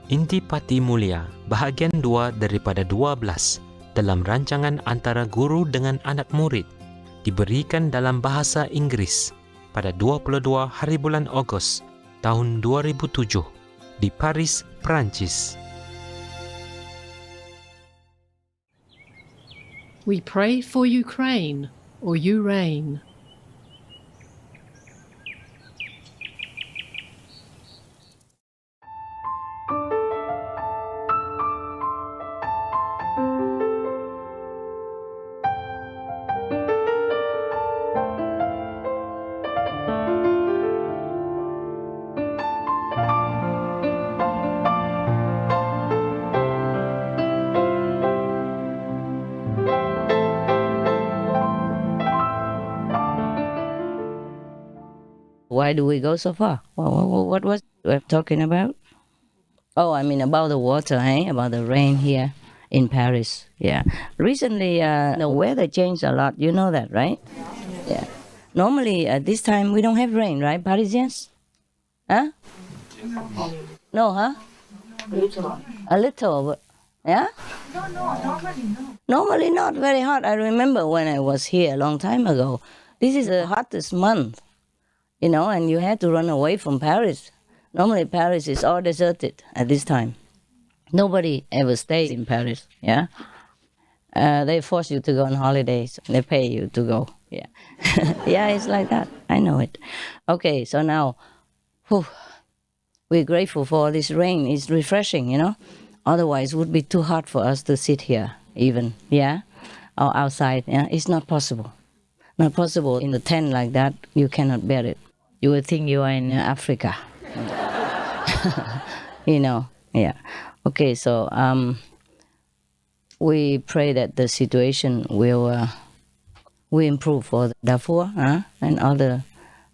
Intipati Mulia, bahagian 2 daripada 12 dalam rancangan antara guru dengan anak murid, diberikan dalam bahasa Inggris pada 22 hari bulan Ogos tahun 2007 di Paris, Prancis. We pray for Ukraine, or you reign. Why do we go so far? What was we talking about? Oh, I mean about the water, about the rain here in Paris. Yeah. Recently, the weather changed a lot. You know that, right? Yeah. Normally, at this time, we don't have rain, right, Parisians? Huh? No, huh? A little, but, yeah? No, normally no. Normally not very hot. I remember when I was here a long time ago. This is the hottest month. And you had to run away from Paris. Normally, Paris is all deserted at this time. Nobody ever stays in Paris, yeah? They force you to go on holidays. They pay you to go, yeah. Yeah, it's like that. I know it. Okay, so now, we're grateful for this rain. It's refreshing, Otherwise, it would be too hot for us to sit here, even, yeah? Or outside, yeah? It's not possible. Not possible in a tent like that. You cannot bear it. You would think you are in Africa. Yeah. Okay, so we pray that the situation will improve for Darfur and other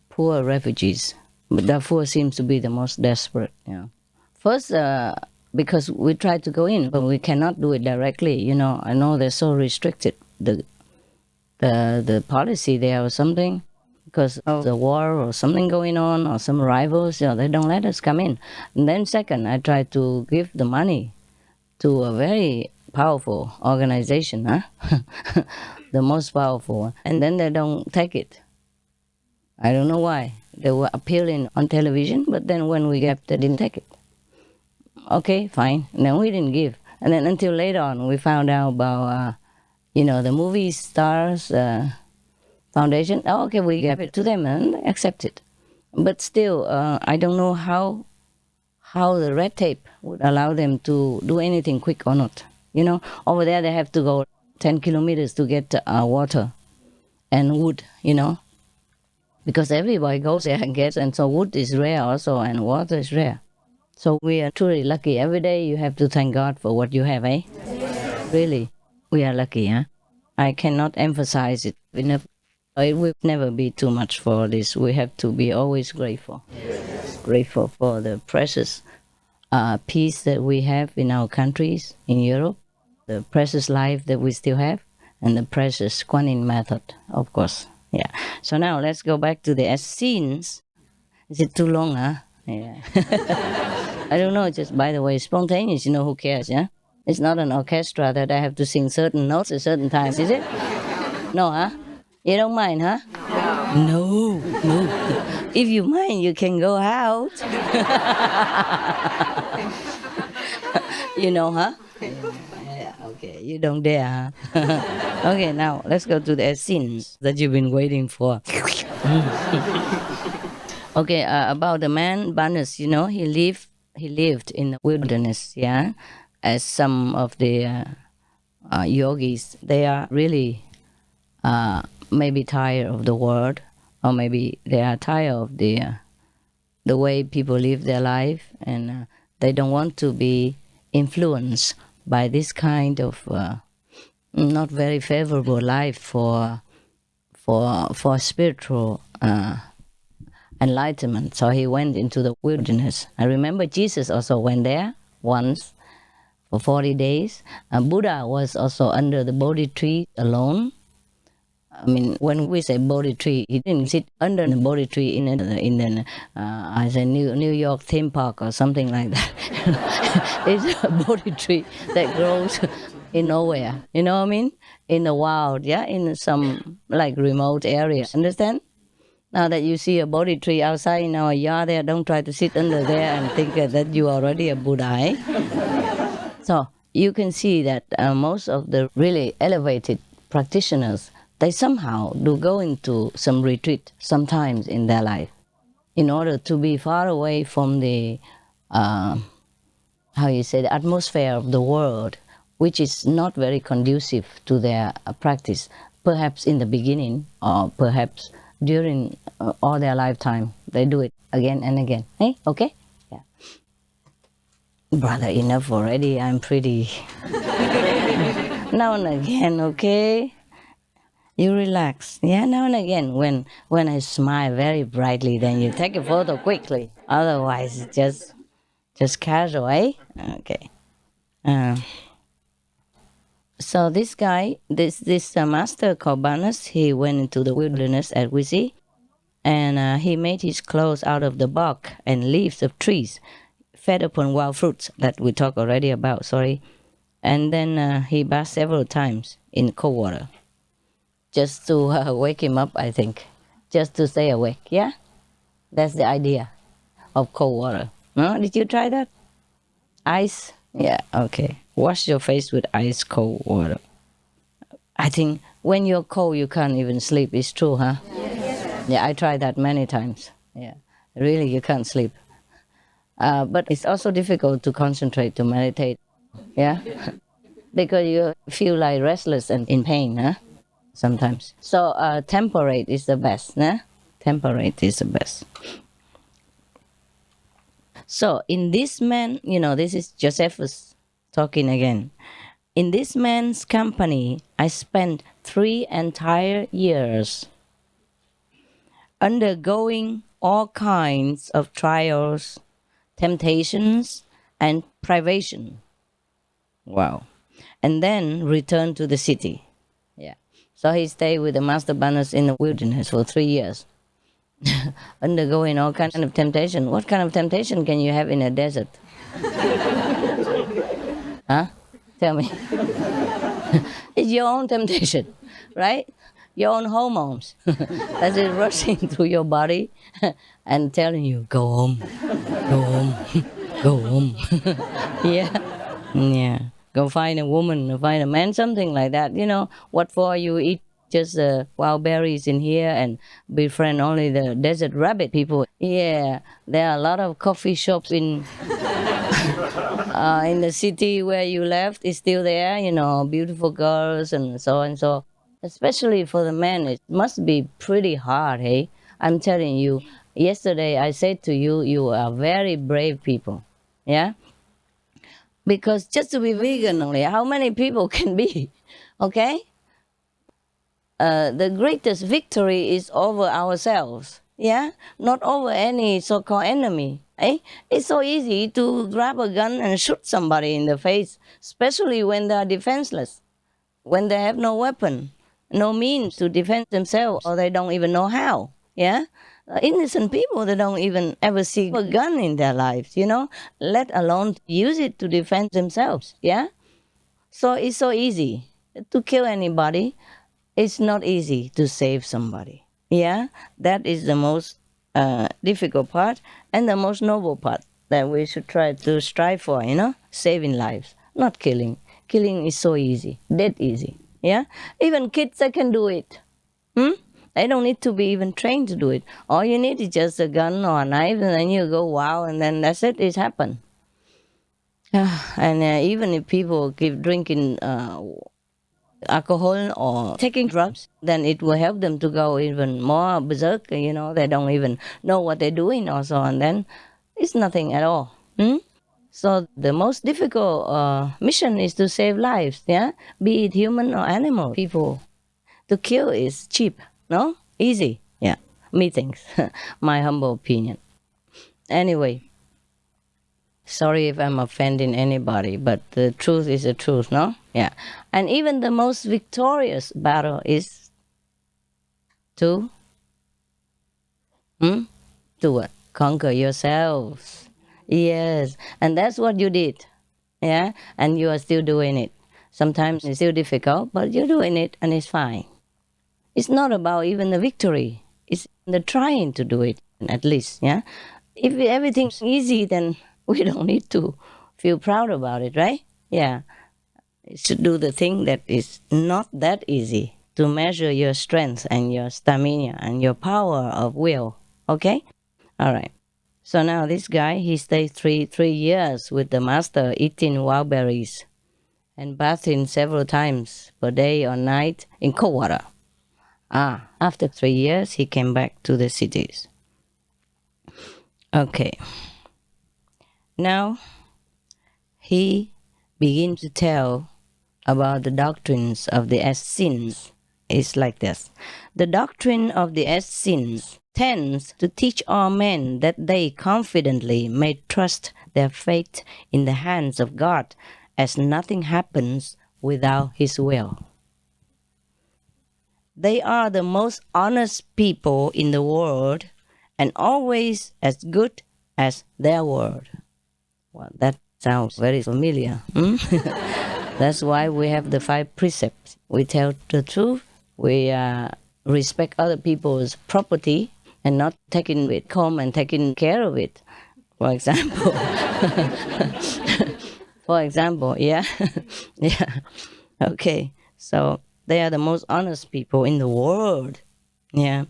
poor refugees. But Darfur seems to be the most desperate. First, because we tried to go in, but we cannot do it directly. I know they're so restricted. The policy there or something, because of the war or something going on or some rivals, they don't let us come in. And then second, I tried to give the money to a very powerful organization, the most powerful one, and then they don't take it. I don't know why. They were appealing on television, but then when we gave, they didn't take it. Okay, fine. And then we didn't give. And then until later on, we found out about the movie stars foundation. Oh, okay, we gave it to them and they accept it. But still, I don't know how the red tape would allow them to do anything quick or not. Over there they have to go 10 kilometers to get water and wood, because everybody goes there and gets, and so wood is rare also and water is rare. So we are truly lucky. Every day you have to thank God for what you have, Really. We are lucky, I cannot emphasize it enough. It will never be too much for this. We have to be always grateful. Grateful for the precious peace that we have in our countries, in Europe, the precious life that we still have, and the precious Kuan method, of course. Yeah. So now let's go back to the Essenes. Is it too long, Yeah. I don't know, just by the way, spontaneous, who cares, yeah? It's not an orchestra that I have to sing certain notes at certain times, is it? No, You don't mind, No. If you mind, you can go out. Yeah, okay, you don't dare, Okay, now let's go to the Essenes that you've been waiting for. Okay, about the man, Banus, he lived in the wilderness, yeah? As some of the yogis, they are really maybe tired of the world, or maybe they are tired of the way people live their life, and they don't want to be influenced by this kind of not very favorable life for spiritual enlightenment. So he went into the wilderness. I remember Jesus also went there once for 40 days. Buddha was also under the Bodhi tree alone. I mean, when we say Bodhi tree, he didn't sit under the Bodhi tree in New York theme park or something like that. It's a Bodhi tree that grows in nowhere. You know what I mean? In the wild, yeah, in some like remote area. Understand? Now that you see a Bodhi tree outside in our yard there, don't try to sit under there and think that you are already a Buddha. So you can see that most of the really elevated practitioners, they somehow do go into some retreat sometimes in their life in order to be far away from the, the atmosphere of the world, which is not very conducive to their practice, perhaps in the beginning or perhaps during all their lifetime. They do it again and again. Hey, okay? Yeah. Brother, enough already. I'm pretty. Now and again, okay? You relax. Yeah, now and again. When I smile very brightly, then you take a photo quickly. Otherwise, it's just casual, eh? Okay. So this guy, this master called Banas, he went into the wilderness at Wisi, and he made his clothes out of the bark and leaves of trees, fed upon wild fruits that we talked already about. Sorry, and then he bathed several times in cold water, just to wake him up. I think, just to stay awake. Yeah, that's the idea of cold water. No, did you try that? Ice? Yeah, okay. Wash your face with ice cold water. I think when you're cold, you can't even sleep. It's true, huh? Yes. Yeah, I tried that many times. Yeah, really, you can't sleep. But it's also difficult to concentrate, to meditate. Yeah, because you feel like restless and in pain, huh? Sometimes. So temperate is the best, huh? Temperate is the best. So in this man, this is Josephus talking again. In this man's company, I spent 3 entire years undergoing all kinds of trials, temptations, and privation. Wow. And then returned to the city. Yeah. So he stayed with the Master Banas in the wilderness for 3 years. Undergoing all kinds of temptation. What kind of temptation can you have in a desert? Huh? Tell me. It's your own temptation, right? Your own hormones. That's it rushing through your body and telling you, go home, go home, go home. Yeah. Go find a woman, find a man, something like that. What for you eat just wild berries in here and befriend only the desert rabbit people. Yeah, there are a lot of coffee shops in the city where you left. It's still there, beautiful girls and so and so. Especially for the men, it must be pretty hard, hey? I'm telling you, yesterday I said to you, you are very brave people, yeah? Because just to be vegan only, how many people can be, okay? The greatest victory is over ourselves, yeah? Not over any so-called enemy. Eh? It's so easy to grab a gun and shoot somebody in the face, especially when they are defenseless, when they have no weapon, no means to defend themselves, or they don't even know how, yeah? Innocent people, they don't even ever see a gun in their lives, let alone use it to defend themselves, yeah? So it's so easy to kill anybody. It's not easy to save somebody. Yeah, that is the most difficult part and the most noble part that we should try to strive for, saving lives, not killing. Killing is so easy, dead easy. Yeah, even kids, they can do it. They don't need to be even trained to do it. All you need is just a gun or a knife, and then you go, wow, and then that's it, it's happened. And even if people keep drinking alcohol or taking drugs, then it will help them to go even more berserk. They don't even know what they're doing or so, and then it's nothing at all. So the most difficult mission is to save lives, yeah? Be it human or animal. People, to kill is cheap, no? Easy, yeah. Me thinks, my humble opinion. Anyway, sorry if I'm offending anybody, but the truth is the truth, no? Yeah. And even the most victorious battle is to what? Conquer yourselves. Yes. And that's what you did. yeah, and you are still doing it. Sometimes it's still difficult, but you're doing it and it's fine. It's not about even the victory. It's the trying to do it, at least, yeah. If everything's easy, then we don't need to feel proud about it, right? Yeah. It's to do the thing that is not that easy, to measure your strength and your stamina and your power of will. Okay? All right. So now this guy, he stayed three years with the master, eating wild berries and bathing several times per day or night in cold water. After 3 years, he came back to the cities. Okay. Now, he began to tell about the doctrines of the Essenes. It's like this. The doctrine of the Essenes tends to teach all men that they confidently may trust their fate in the hands of God, as nothing happens without His will. They are the most honest people in the world and always as good as their word. Well, that sounds very familiar. That's why we have the 5 precepts. We tell the truth, we respect other people's property and not taking it home and taking care of it, for example. For example, yeah. Yeah. Okay, so they are the most honest people in the world, yeah,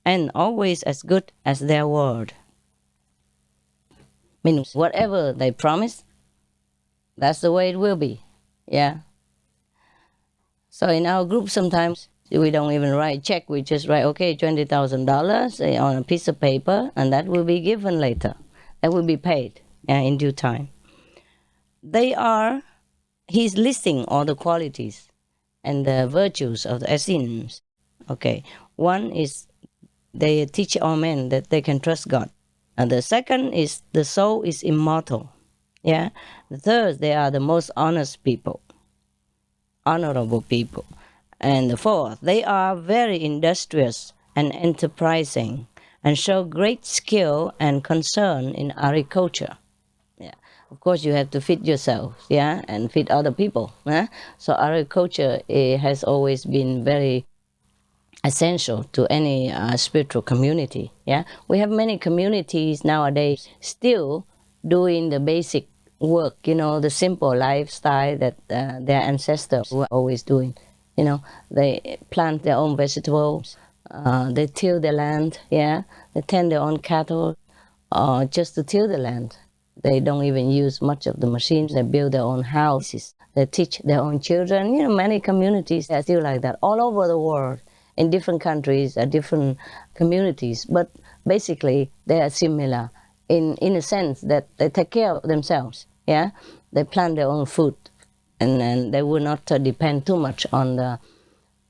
and always as good as their word. Means whatever they promise, that's the way it will be, yeah. So in our group, sometimes we don't even write check. We just write, okay, $20,000 on a piece of paper, and that will be given later. That will be paid in due time. He's listing all the qualities and the virtues of the Essenes. Okay, one is they teach all men that they can trust God. And the second is the soul is immortal. Yeah. The third, they are the most honest people, honorable people. And the fourth, they are very industrious and enterprising and show great skill and concern in agriculture. Yeah. Of course, you have to feed yourself, yeah, and feed other people. So agriculture has always been very essential to any spiritual community. Yeah, we have many communities nowadays still doing the basic work. The simple lifestyle that their ancestors were always doing. They plant their own vegetables, they till the land. Yeah, they tend their own cattle, just to till the land. They don't even use much of the machines. They build their own houses. They teach their own children. Many communities are still like that all over the world. In different countries, different communities, but basically they are similar in a sense that they take care of themselves. Yeah, they plant their own food, and they will not depend too much on the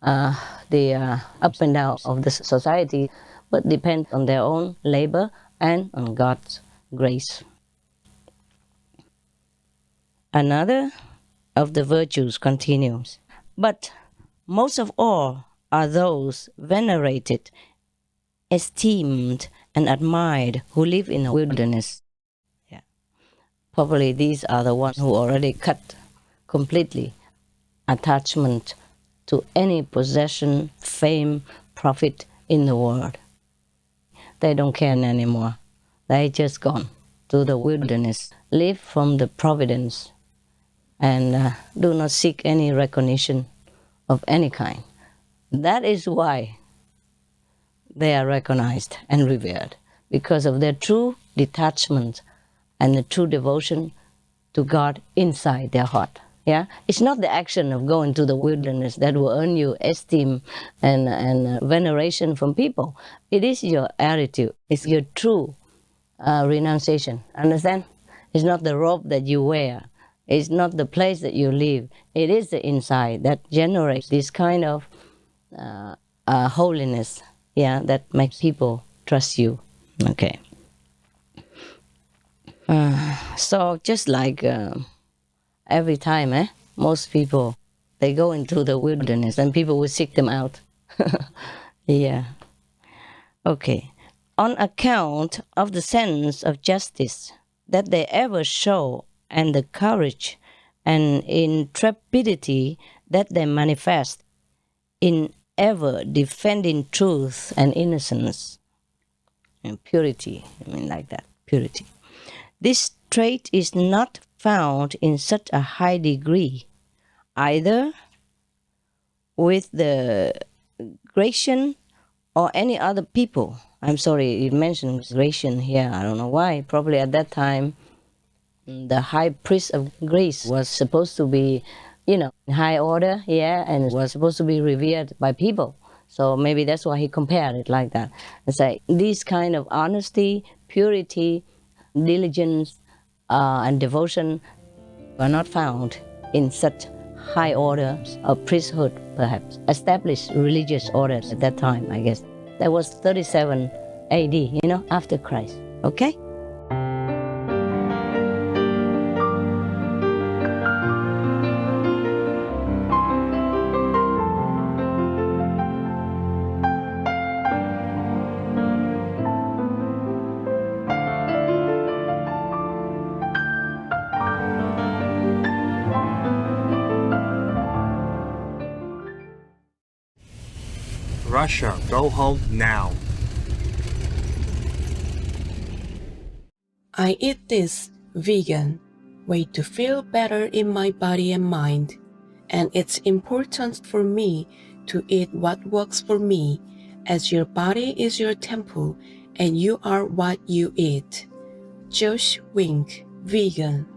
up and down of the society, but depend on their own labor and on God's grace. Another of the virtues continues, but most of all are those venerated, esteemed, and admired who live in a wilderness. Yeah. Probably these are the ones who already cut completely attachment to any possession, fame, profit in the world. They don't care anymore. They just gone to the wilderness, live from the providence, and do not seek any recognition of any kind. That is why they are recognized and revered, because of their true detachment and the true devotion to God inside their heart. Yeah, it's not the action of going to the wilderness that will earn you esteem and veneration from people. It is your attitude. It's your true renunciation. Understand? It's not the robe that you wear. It's not the place that you live. It is the inside that generates this kind of holiness, yeah, that makes people trust you. Okay. So just like every time, most people, they go into the wilderness and people will seek them out. Yeah. Okay. On account of the sense of justice that they ever show and the courage and intrepidity that they manifest in ever defending truth and innocence and purity. I mean, like that, purity. This trait is not found in such a high degree either with the Grecian or any other people. I'm sorry, it mentions Grecian here. I don't know why. Probably at that time, the high priest of Greece was supposed to be, high order, and was supposed to be revered by people. So maybe that's why he compared it like that. And say, this kind of honesty, purity, diligence, and devotion were not found in such high orders of priesthood, perhaps, established religious orders at that time, I guess. That was 37 AD, after Christ. Okay? Russia, go home now. I eat this vegan way to feel better in my body and mind, and it's important for me to eat what works for me, as your body is your temple and you are what you eat. Josh Wink, vegan.